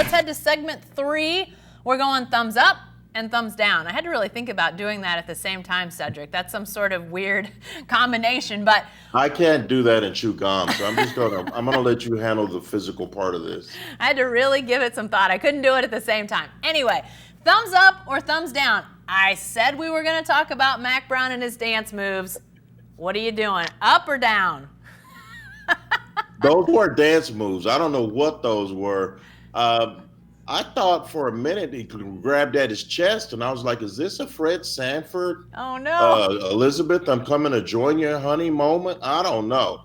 let's head to segment 3. We're going thumbs up and thumbs down. I had to really think about doing that at the same time, Cedric. That's some sort of weird combination, but I can't do that and chew gum, so I'm gonna let you handle the physical part of this. I had to really give it some thought. I couldn't do it at the same time. Anyway, thumbs up or thumbs down? I said we were going to talk about Mack Brown and his dance moves. What are you doing? Up or down? Those were dance moves. I don't know what those were. I thought for a minute he grabbed at his chest, and I was like, "Is this a Fred Sanford, Oh, no. Elizabeth, I'm coming to join you, honey" moment? I don't know.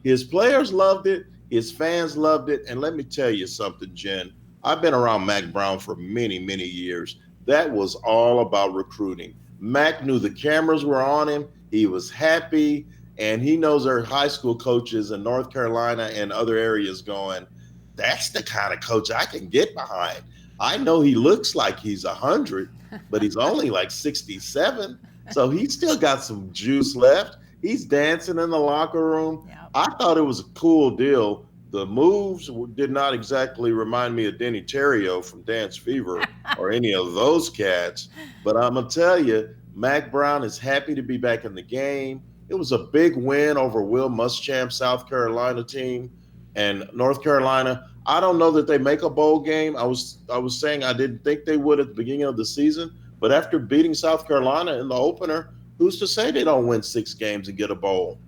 His players loved it. His fans loved it. And let me tell you something, Jen. I've been around Mack Brown for many, many years. That was all about recruiting. Mack knew the cameras were on him. He was happy. And he knows there are high school coaches in North Carolina and other areas going, that's the kind of coach I can get behind. I know he looks like he's 100, but he's only like 67. So he's still got some juice left. He's dancing in the locker room. Yep. I thought it was a cool deal. The moves did not exactly remind me of Denny Terrio from Dance Fever or any of those cats. But I'm going to tell you, Mack Brown is happy to be back in the game. It was a big win over Will Muschamp's South Carolina team. And North Carolina, I don't know that they make a bowl game. I was saying I didn't think they would at the beginning of the season. But after beating South Carolina in the opener, who's to say they don't win 6 games and get a bowl?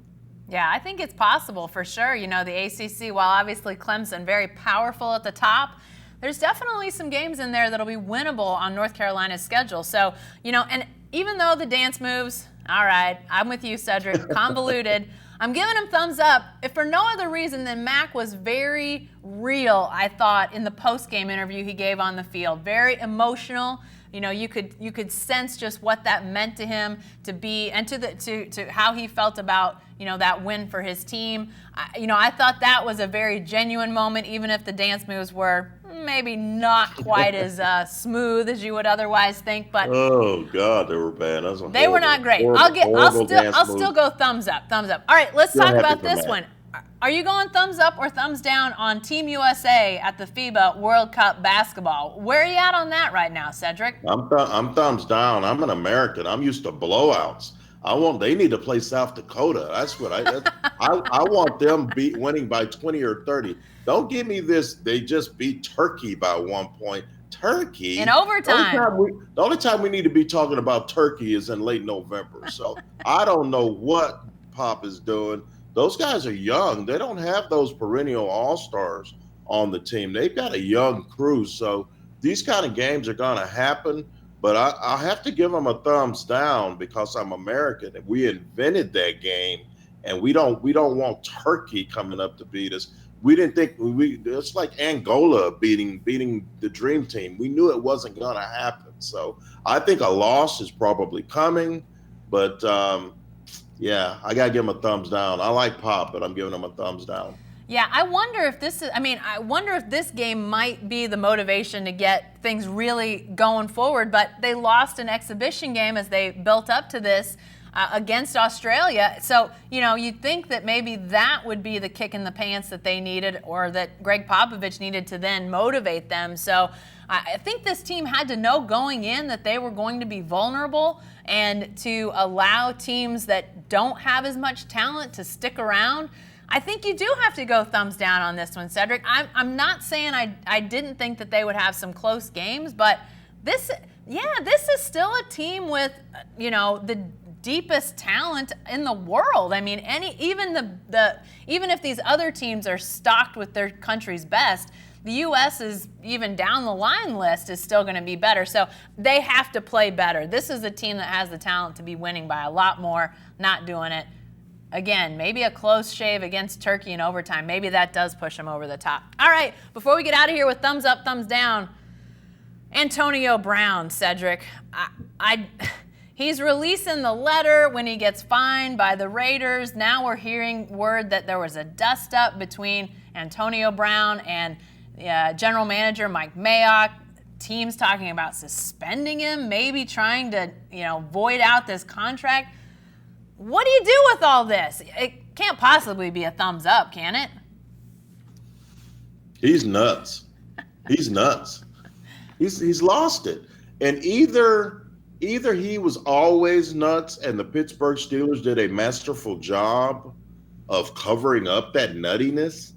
Yeah, I think it's possible for sure. You know, the ACC, while obviously Clemson very powerful at the top, there's definitely some games in there that'll be winnable on North Carolina's schedule. So, you know, and even though the dance moves, all right, I'm with you, Cedric, convoluted, I'm giving him thumbs up. If for no other reason than Mack was very real, I thought, in the post-game interview he gave on the field. Very emotional. You know, you could sense just what that meant to him to be, and to how he felt about, you know, that win for his team. I thought that was a very genuine moment, even if the dance moves were maybe not quite as smooth as you would otherwise think. But oh God, they were bad. They were not great. I'll still go thumbs up. Thumbs up. All right, let's talk about this one. Are you going thumbs up or thumbs down on Team USA at the FIBA World Cup basketball? Where are you at on that right now, Cedric? I'm thumbs down. I'm an American. I'm used to blowouts. They need to play South Dakota. That's what I want them winning by 20 or 30. Don't give me this. They just beat Turkey by 1 point. Turkey in overtime. The only time we need to be talking about Turkey is in late November. So I don't know what Pop is doing. Those guys are young. They don't have those perennial all-stars on the team. They've got a young crew. So these kind of games are going to happen. But I have to give them a thumbs down because I'm American and we invented that game, and we don't want Turkey coming up to beat us. We didn't think it's like Angola beating the Dream Team. We knew it wasn't going to happen. So I think a loss is probably coming, but yeah, I got to give him a thumbs down. I like Pop, but I'm giving him a thumbs down. Yeah, I wonder if this game might be the motivation to get things really going forward, but they lost an exhibition game as they built up to this against Australia. So, you know, you'd think that maybe that would be the kick in the pants that they needed, or that Greg Popovich needed to then motivate them. So I think this team had to know going in that they were going to be vulnerable, and to allow teams that don't have as much talent to stick around. I think you do have to go thumbs down on this one, Cedric. I'm not saying I didn't think that they would have some close games, but this is still a team with, you know, the deepest talent in the world. I mean, even if these other teams are stocked with their country's best, the U.S. is even down the line list is still going to be better. So they have to play better. This is a team that has the talent to be winning by a lot more, not doing it. Again, maybe a close shave against Turkey in overtime. Maybe that does push them over the top. All right, before we get out of here with thumbs up, thumbs down, Antonio Brown, Cedric. He's releasing the letter when he gets fined by the Raiders. Now we're hearing word that there was a dust-up between Antonio Brown and general manager Mike Mayock. Teams talking about suspending him, maybe trying to, void out this contract. What do you do with all this? It can't possibly be a thumbs up, can it? He's nuts. He's nuts. He's lost it. And either he was always nuts and the Pittsburgh Steelers did a masterful job of covering up that nuttiness,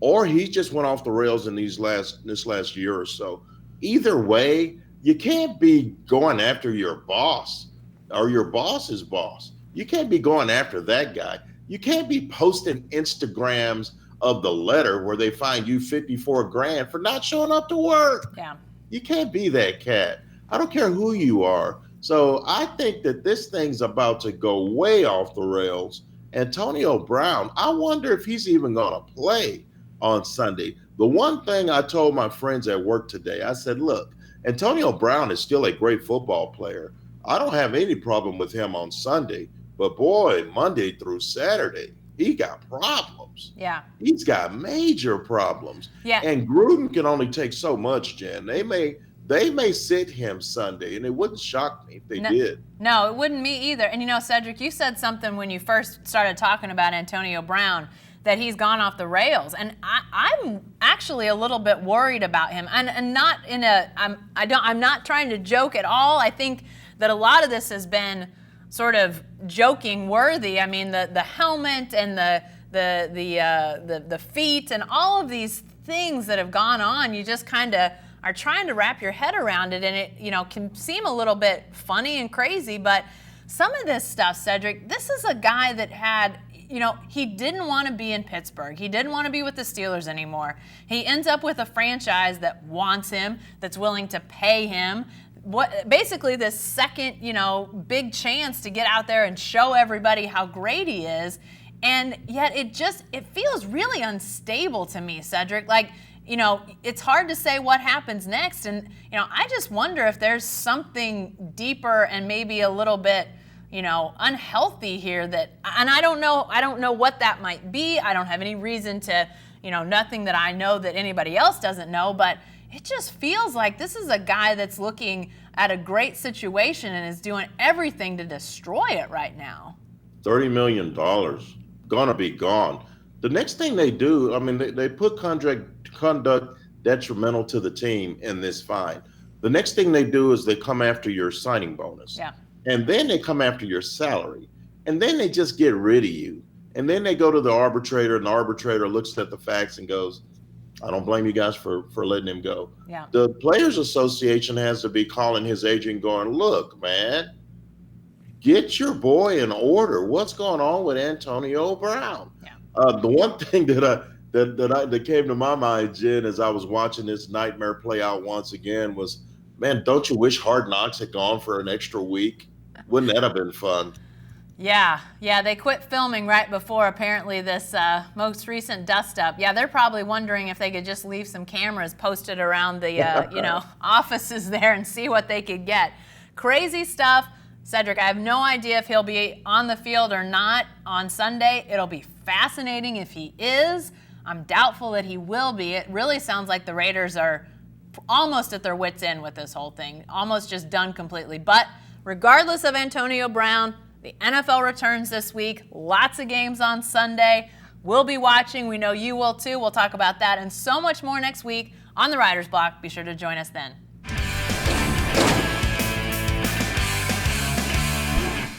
or he just went off the rails in this last year or so. Either way, you can't be going after your boss or your boss's boss. You can't be going after that guy. You can't be posting Instagrams of the letter where they find you 54 grand for not showing up to work. Yeah. You can't be that cat. I don't care who you are. So I think that this thing's about to go way off the rails. Antonio Brown, I wonder if he's even going to play on Sunday. The one thing I told my friends at work today, I said, look, Antonio Brown is still a great football player. I don't have any problem with him on Sunday. But boy, Monday through Saturday, he got problems. Yeah. He's got major problems. Yeah. And Gruden can only take so much, Jen. They may sit him Sunday, and it wouldn't shock me if they did. No, it wouldn't me either. And Cedric, you said something when you first started talking about Antonio Brown, that he's gone off the rails, and I'm actually a little bit worried about him, and not in a I'm not trying to joke at all. I think that a lot of this has been sort of joking worthy. I mean, the helmet and the feet and all of these things that have gone on, you just kind of are trying to wrap your head around it, and it can seem a little bit funny and crazy. But some of this stuff, Cedric, this is a guy that had, he didn't want to be in Pittsburgh. He didn't want to be with the Steelers anymore. He ends up with a franchise that wants him, that's willing to pay him. Basically this second, big chance to get out there and show everybody how great he is. And yet it feels really unstable to me, Cedric. Like, it's hard to say what happens next. And, I just wonder if there's something deeper and maybe a little bit, unhealthy here and I don't know what that might be. I don't have any reason to, nothing that I know that anybody else doesn't know, but it just feels like this is a guy that's looking at a great situation and is doing everything to destroy it right now. $30 million, gonna be gone. The next thing they do, I mean, they put conduct detrimental to the team in this fine. The next thing they do is they come after your signing bonus. Yeah. And then they come after your salary. And then they just get rid of you. And then they go to the arbitrator, and the arbitrator looks at the facts and goes, I don't blame you guys for letting him go. Yeah. The Players Association has to be calling his agent going, look, man, get your boy in order. What's going on with Antonio Brown? Yeah. The one thing that came to my mind, Jen, as I was watching this nightmare play out once again was, man, don't you wish Hard Knocks had gone for an extra week? Wouldn't that have been fun? Yeah, they quit filming right before apparently this most recent dust-up. Yeah, they're probably wondering if they could just leave some cameras posted around the offices there and see what they could get. Crazy stuff. Cedric, I have no idea if he'll be on the field or not on Sunday. It'll be fascinating if he is. I'm doubtful that he will be. It really sounds like the Raiders are almost at their wits' end with this whole thing, almost just done completely. But regardless of Antonio Brown, the NFL returns this week. Lots of games on Sunday. We'll be watching. We know you will too. We'll talk about that and so much more next week on the Writer's Block. Be sure to join us then.